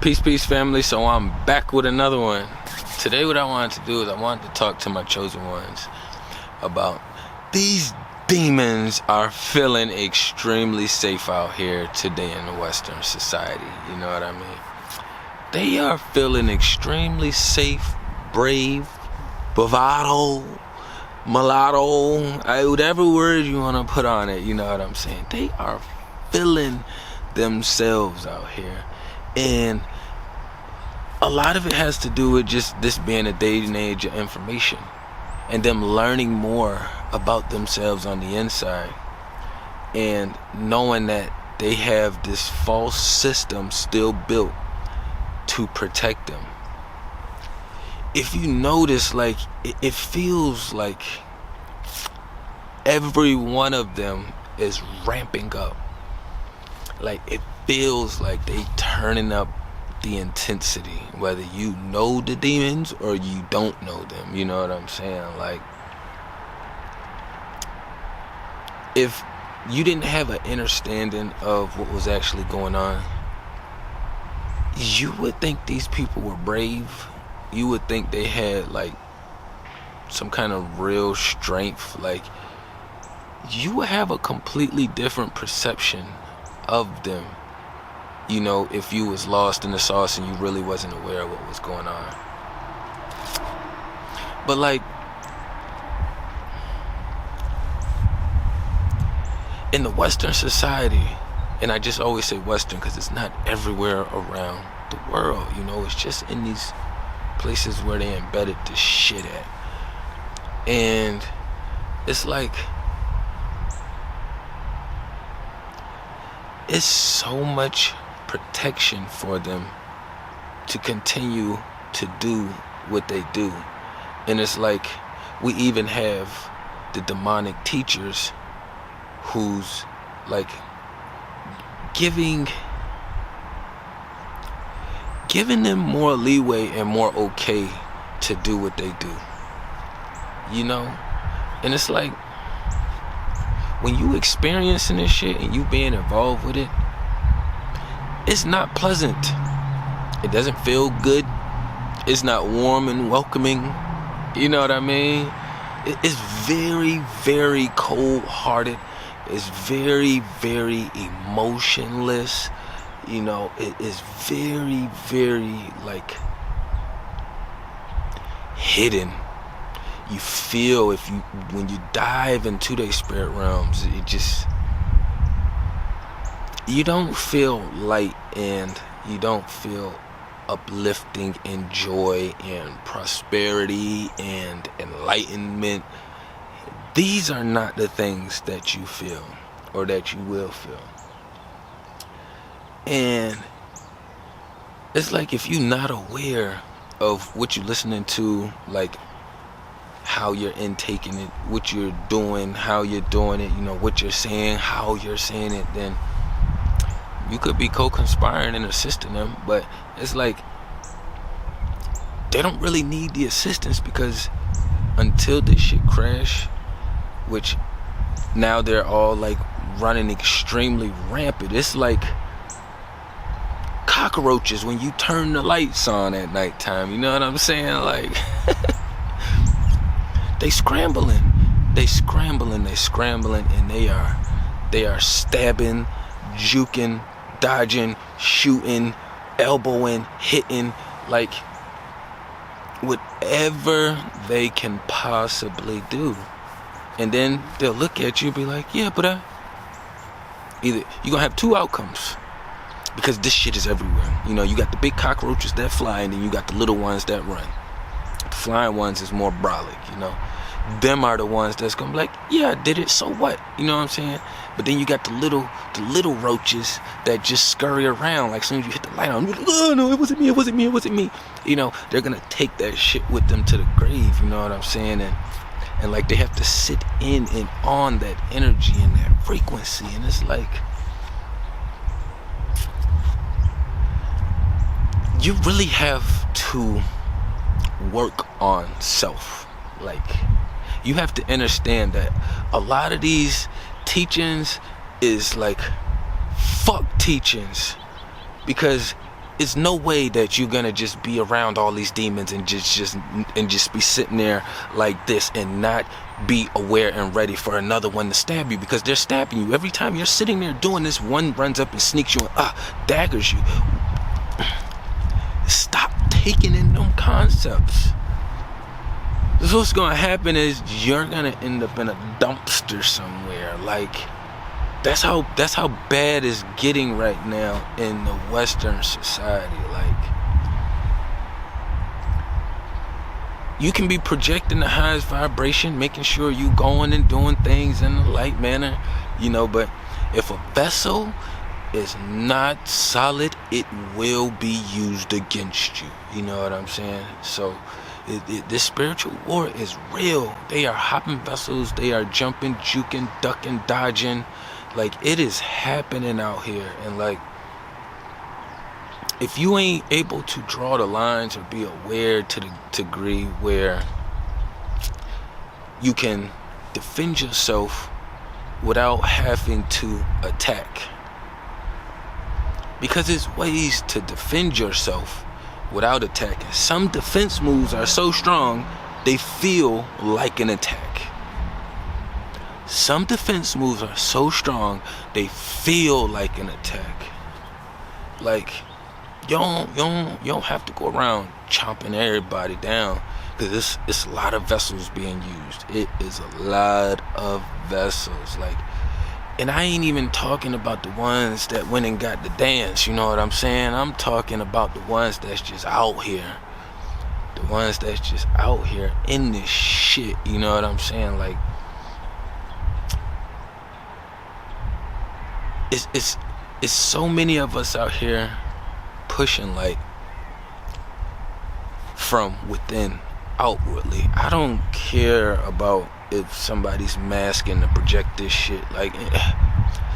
Peace, family. So I'm back with another one. Today what I wanted to do is I wanted to talk to my chosen ones about these demons are feeling extremely safe out here today in the Western society. You know what I mean? They are feeling extremely safe, brave, bravado, mulatto, whatever word you want to put on it, you know what I'm saying? They are feeling themselves out here. And a lot of it has to do with just this being a day and age of information and them learning more about themselves on the inside and knowing that they have this false system still built to protect them. If you notice, like, it feels like every one of them is ramping up. Like, it feels like they turning up the intensity, whether you know the demons or you don't know them. You know what I'm saying? Like, if you didn't have an understanding of what was actually going on, you would think these people were brave. You would think they had like some kind of real strength. Like, you would have a completely different perception of them, you know, if you was lost in the sauce and you really wasn't aware of what was going on. But like, in the Western society, and I just always say Western because it's not everywhere around the world, you know, it's just in these places where they embedded this shit at. And it's like, it's so much protection for them to continue to do what they do. And it's like, we even have the demonic teachers who's like giving them more leeway and more okay to do what they do, you know. And it's like, when you experiencing this shit and you being involved with it, it's not pleasant. It doesn't feel good. It's not warm and welcoming. You know what I mean? It's very, very cold-hearted. It's very, very emotionless. You know, it is very, very, like, hidden. You feel, when you dive into their spirit realms, it just, you don't feel light and you don't feel uplifting and joy and prosperity and enlightenment. These are not the things that you feel or that you will feel. And it's like, if you're not aware of what you're listening to, like how you're intaking it, what you're doing, how you're doing it, you know, what you're saying, how you're saying it, then you could be co-conspiring and assisting them. But it's like, they don't really need the assistance, because until this shit crash, which now they're all like running extremely rampant. It's like cockroaches when you turn the lights on at nighttime. You know what I'm saying? Like, they scrambling, and they are stabbing, juking, dodging, shooting, elbowing, hitting, like whatever they can possibly do. And then they'll look at you and be like, yeah, but either you're gonna have two outcomes, because this shit is everywhere. You know, you got the big cockroaches that fly, and then you got the little ones that run. The flying ones is more brolic, you know. Them are the ones that's gonna be like, yeah, I did it, so what? You know what I'm saying? But then you got the little roaches that just scurry around. Like, as soon as you hit the light on, you're like, oh no, it wasn't me. You know, they're gonna take that shit with them to the grave. You know what I'm saying? And like, they have to sit in and on that energy and that frequency. And it's like, you really have to work on self. Like, you have to understand that a lot of these teachings is like fuck teachings, because it's no way that you're gonna just be around all these demons and just be sitting there like this and not be aware and ready for another one to stab you, because they're stabbing you every time you're sitting there doing this. One runs up and sneaks you and daggers you. Stop taking in them concepts. So what's gonna happen is you're gonna end up in a dumpster somewhere. Like, that's how bad it's getting right now in the Western society. Like, you can be projecting the highest vibration, making sure you going and doing things in the light manner, but if a vessel is not solid, it will be used against you. You know what I'm saying? So this spiritual war is real. They are hopping vessels. They are jumping, juking, ducking, dodging. Like, it is happening out here. And like, if you ain't able to draw the lines or be aware to the degree where you can defend yourself without having to attack, because there's ways to defend yourself without attacking. Some defense moves are so strong they feel like an attack. Some defense moves are so strong they feel like an attack. Like, you don't have to go around chomping everybody down, because it's a lot of vessels being used. It is a lot of vessels. Like, and I ain't even talking about the ones that went and got the dance, you know what I'm saying? I'm talking about the ones that's just out here. The ones that's just out here in this shit, you know what I'm saying? Like, it's so many of us out here pushing, like, from within outwardly. I don't care about if somebody's masking to project this shit. Like,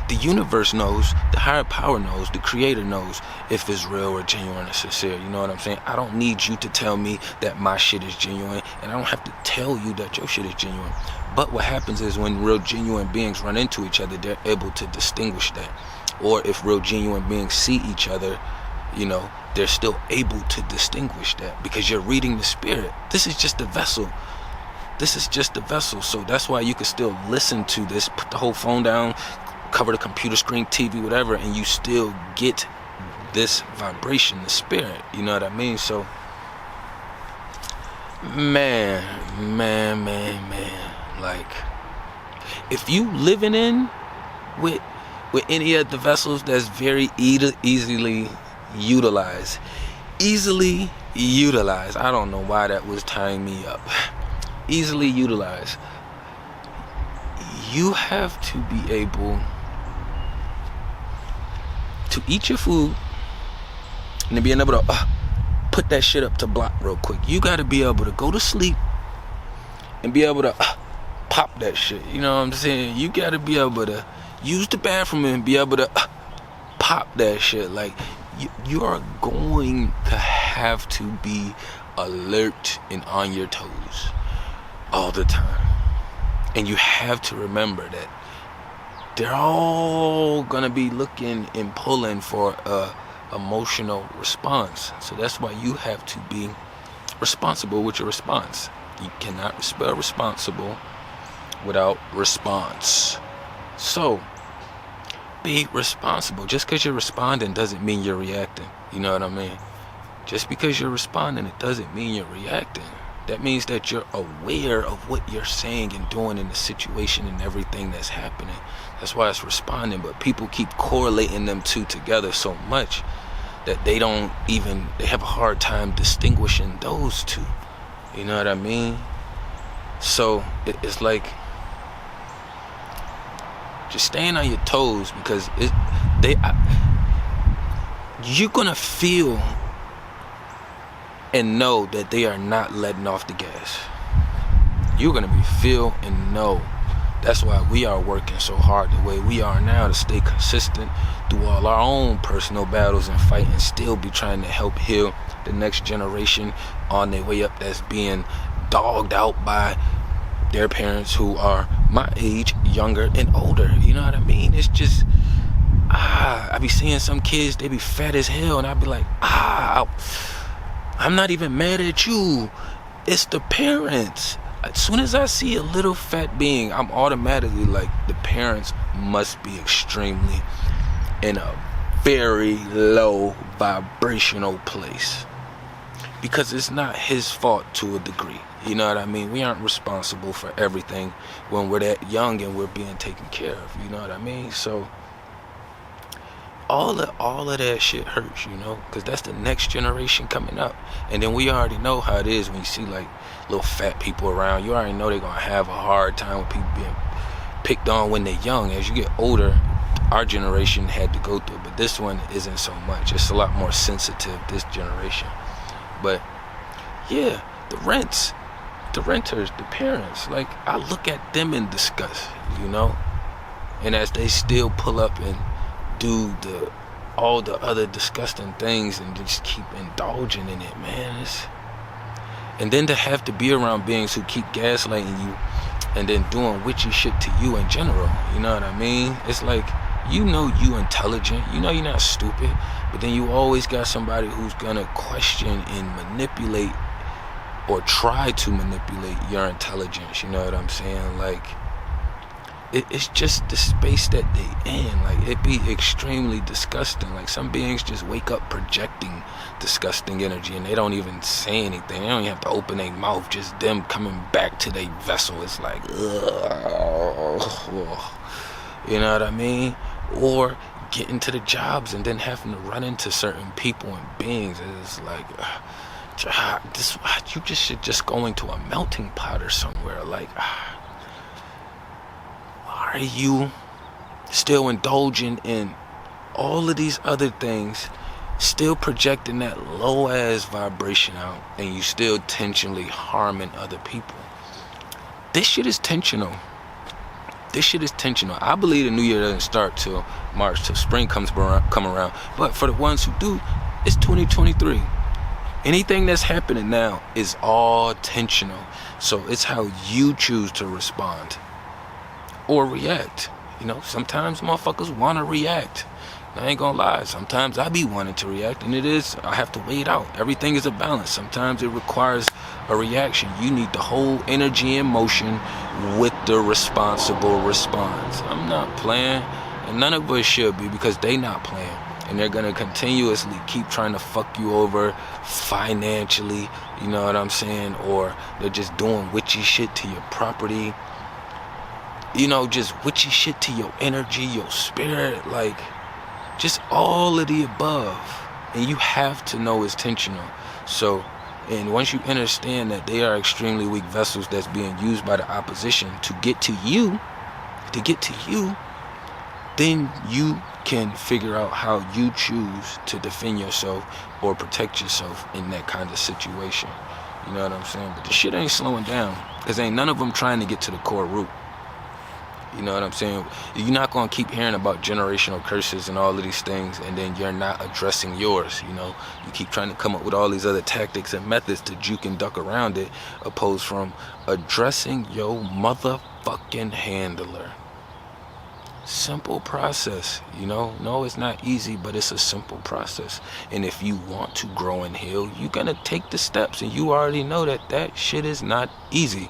the universe knows, the higher power knows, the creator knows if it's real or genuine or sincere. You know what I'm saying? I don't need you to tell me that my shit is genuine, and I don't have to tell you that your shit is genuine. But what happens is, when real genuine beings run into each other, they're able to distinguish that. Or if real genuine beings see each other, they're still able to distinguish that, because you're reading the spirit. This is just a vessel. This is just a vessel. So that's why you can still listen to this, put the whole phone down, cover the computer screen, TV, whatever, and you still get this vibration, the spirit. You know what I mean? So, man. Like, if you living in with any of the vessels that's very easily utilized. I don't know why that was tying me up. Easily utilized. You have to be able to eat your food and to be able to put that shit up to block real quick. You got to be able to go to sleep and be able to pop that shit. You know what I'm saying? You got to be able to use the bathroom and be able to pop that shit. Like, you are going to have to be alert and on your toes all the time. And you have to remember that they're all gonna be looking and pulling for a emotional response. So that's why you have to be responsible with your response. You cannot spell responsible without response. So be responsible. Just because you're responding doesn't mean you're reacting. You know what I mean? Just because you're responding, it doesn't mean you're reacting. That means that you're aware of what you're saying and doing in the situation and everything that's happening. That's why it's responding. But people keep correlating them two together so much that they have a hard time distinguishing those two. You know what I mean? So it's like, just staying on your toes, because you're gonna feel and know that they are not letting off the gas. You're gonna feel and know. That's why we are working so hard the way we are now, to stay consistent through all our own personal battles and fight, and still be trying to help heal the next generation on their way up that's being dogged out by their parents who are my age, younger and older. You know what I mean? It's just, I be seeing some kids, they be fat as hell, and I be like, I'm not even mad at you. It's the parents. As soon as I see a little fat being, I'm automatically like, the parents must be extremely in a very low vibrational place. Because it's not his fault to a degree. You know what I mean? We aren't responsible for everything when we're that young and we're being taken care of. You know what I mean? So all of that shit hurts, you know, because that's the next generation coming up. And then we already know how it is when you see like little fat people around. You already know they're gonna have a hard time with people being picked on when they're young. As you get older, our generation had to go through it, but this one isn't so much. It's a lot more sensitive, this generation. But yeah, the renters, the parents, like, I look at them in disgust, you know. And as they still pull up and do all the other disgusting things and just keep indulging in it, man. And then to have to be around beings who keep gaslighting you and then doing witchy shit to you in general, you know what I mean? It's like, you know you intelligent, you know you're not stupid, but then you always got somebody who's gonna question and manipulate or try to manipulate your intelligence, you know what I'm saying? Like, it's just the space that they in. Like, it be extremely disgusting. Like, some beings just wake up projecting disgusting energy and they don't even say anything. They don't even have to open their mouth. Just them coming back to their vessel. It's like, ugh. You know what I mean? Or getting to the jobs and then having to run into certain people and beings. It's like, you just should just go into a melting pot or somewhere. Like, are you still indulging in all of these other things, still projecting that low ass vibration out, and you still intentionally harming other people? This shit is tensional. I believe the new year doesn't start till March, till spring come around. But for the ones who do, it's 2023. Anything that's happening now is all tensional. So it's how you choose to respond or react. You know, sometimes motherfuckers want to react. I ain't gonna lie, sometimes I be wanting to react, and I have to weigh it out. Everything is a balance. Sometimes it requires a reaction. You need the whole energy and motion with the responsible response. I'm not playing, and none of us should be, because they not playing. And they're gonna continuously keep trying to fuck you over financially, you know what I'm saying? Or they're just doing witchy shit to your property. You know, just witchy shit to your energy, your spirit, like, just all of the above. And you have to know it's tensional. So, and once you understand that they are extremely weak vessels that's being used by the opposition to get to you, then you can figure out how you choose to defend yourself or protect yourself in that kind of situation. You know what I'm saying? But the shit ain't slowing down, because ain't none of them trying to get to the core root. You know what I'm saying? You're not going to keep hearing about generational curses and all of these things, and then you're not addressing yours, you know? You keep trying to come up with all these other tactics and methods to juke and duck around it, opposed from addressing your motherfucking handler. Simple process, you know? No, it's not easy, but it's a simple process. And if you want to grow and heal, you're going to take the steps, and you already know that shit is not easy.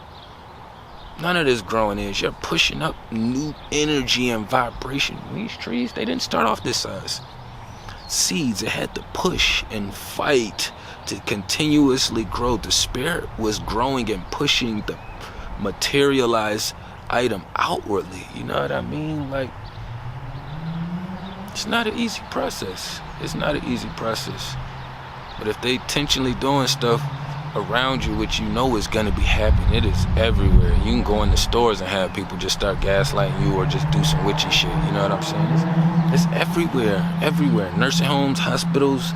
None of this growing is. You're pushing up new energy and vibration. These trees, they didn't start off this size. Seeds, it had to push and fight to continuously grow. The spirit was growing and pushing the materialized item outwardly. You know what I mean? Like, it's not an easy process. But if they intentionally doing stuff around you, which you know is gonna be happening, it is everywhere. You can go in the stores and have people just start gaslighting you or just do some witchy shit. You know what I'm saying? It's everywhere. Nursing homes, hospitals,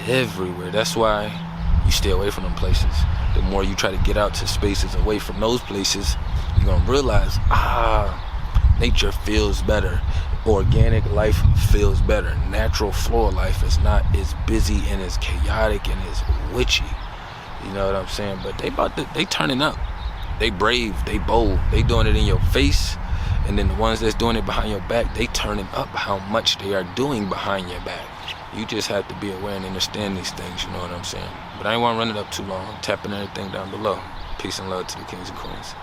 everywhere. That's why you stay away from them places. The more you try to get out to spaces away from those places, you're gonna realize, nature feels better. Organic life feels better. Natural floor life is not as busy and as chaotic and as witchy. You know what I'm saying? But they turning up. They brave, they bold, they doing it in your face, And then the ones that's doing it behind your back, they turning up how much they are doing behind your back. You just have to be aware and understand these things, you know what I'm saying? But I ain't want to run it up too long. I'm tapping everything down below. Peace and love to the kings and queens.